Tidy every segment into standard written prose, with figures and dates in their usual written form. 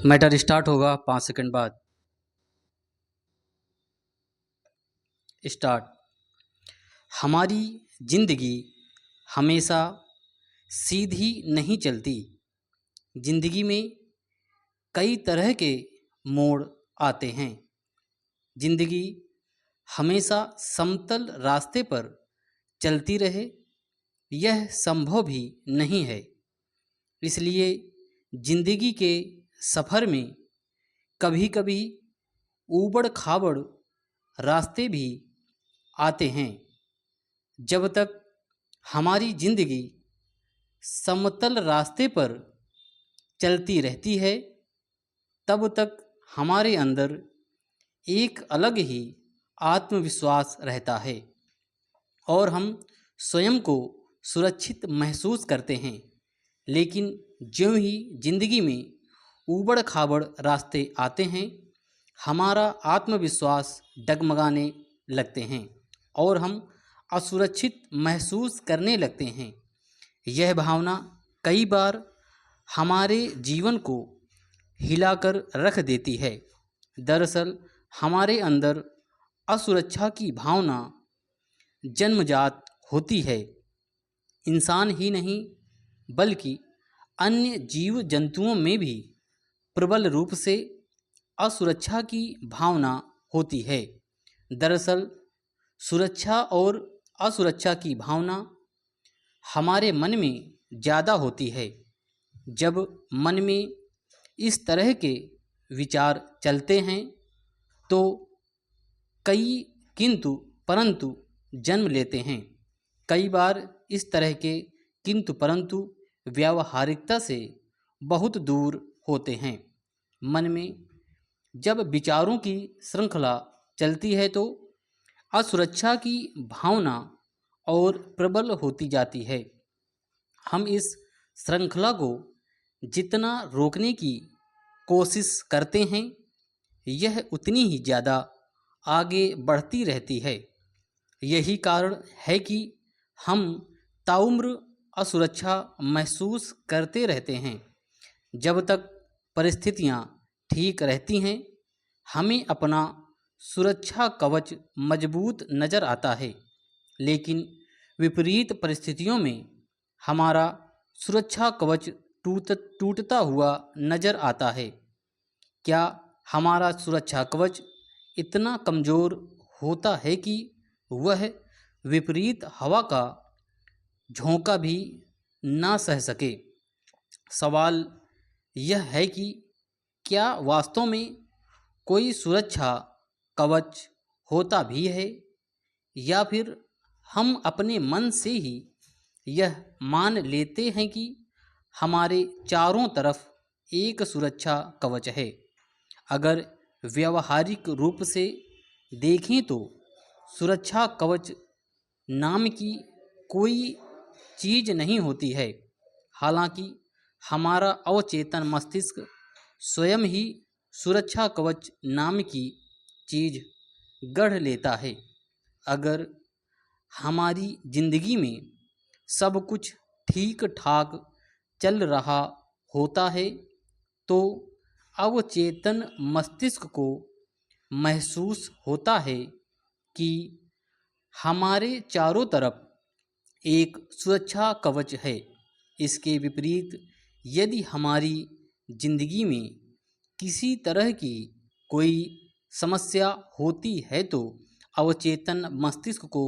Matter start होगा 5 second बाद। Start. हमारी जिंदगी हमेशा सीधी नहीं चलती। जिंदगी में कई तरह के मोड़ आते हैं। जिंदगी हमेशा समतल रास्ते पर चलती रहे यह संभव भी नहीं है। इसलिए जिंदगी के सफ़र में कभी कभी ऊबड़ खाबड़ रास्ते भी आते हैं। जब तक हमारी जिंदगी समतल रास्ते पर चलती रहती है तब तक हमारे अंदर एक अलग ही आत्मविश्वास रहता है और हम स्वयं को सुरक्षित महसूस करते हैं। लेकिन ज्यों ही जिंदगी में ऊबड़ खाबड़ रास्ते आते हैं हमारा आत्मविश्वास डगमगाने लगते हैं और हम असुरक्षित महसूस करने लगते हैं। यह भावना कई बार हमारे जीवन को हिलाकर रख देती है। दरअसल हमारे अंदर असुरक्षा की भावना जन्मजात होती है। इंसान ही नहीं बल्कि अन्य जीव जंतुओं में भी प्रबल रूप से असुरक्षा की भावना होती है। दरअसल सुरक्षा और असुरक्षा की भावना हमारे मन में ज़्यादा होती है। जब मन में इस तरह के विचार चलते हैं तो कई किंतु परंतु जन्म लेते हैं। कई बार इस तरह के किंतु परंतु व्यावहारिकता से बहुत दूर होते हैं। मन में जब विचारों की श्रृंखला चलती है तो असुरक्षा की भावना और प्रबल होती जाती है। हम इस श्रृंखला को जितना रोकने की कोशिश करते हैं यह उतनी ही ज़्यादा आगे बढ़ती रहती है। यही कारण है कि हम ताउम्र असुरक्षा महसूस करते रहते हैं। जब तक परिस्थितियां ठीक रहती हैं हमें अपना सुरक्षा कवच मजबूत नज़र आता है। लेकिन विपरीत परिस्थितियों में हमारा सुरक्षा कवच टूटता हुआ नज़र आता है। क्या हमारा सुरक्षा कवच इतना कमज़ोर होता है कि वह विपरीत हवा का झोंका भी ना सह सके? सवाल यह है कि क्या वास्तव में कोई सुरक्षा कवच होता भी है या फिर हम अपने मन से ही यह मान लेते हैं कि हमारे चारों तरफ एक सुरक्षा कवच है। अगर व्यावहारिक रूप से देखें तो सुरक्षा कवच नाम की कोई चीज़ नहीं होती है। हालांकि हमारा अवचेतन मस्तिष्क स्वयं ही सुरक्षा कवच नाम की चीज़ गढ़ लेता है। अगर हमारी जिंदगी में सब कुछ ठीक ठाक चल रहा होता है तो अवचेतन मस्तिष्क को महसूस होता है कि हमारे चारों तरफ एक सुरक्षा कवच है। इसके विपरीत यदि हमारी जिंदगी में किसी तरह की कोई समस्या होती है तो अवचेतन मस्तिष्क को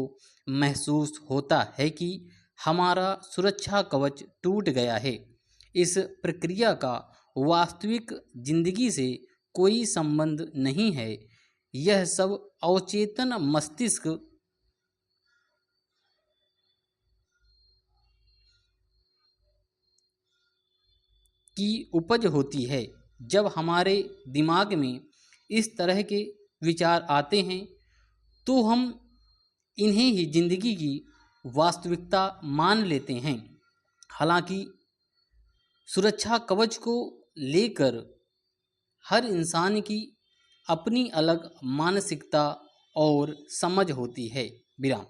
महसूस होता है कि हमारा सुरक्षा कवच टूट गया है। इस प्रक्रिया का वास्तविक जिंदगी से कोई संबंध नहीं है। यह सब अवचेतन मस्तिष्क की उपज होती है। जब हमारे दिमाग में इस तरह के विचार आते हैं तो हम इन्हें ही जिंदगी की वास्तविकता मान लेते हैं। हालांकि सुरक्षा कवच को लेकर हर इंसान की अपनी अलग मानसिकता और समझ होती है। विराम।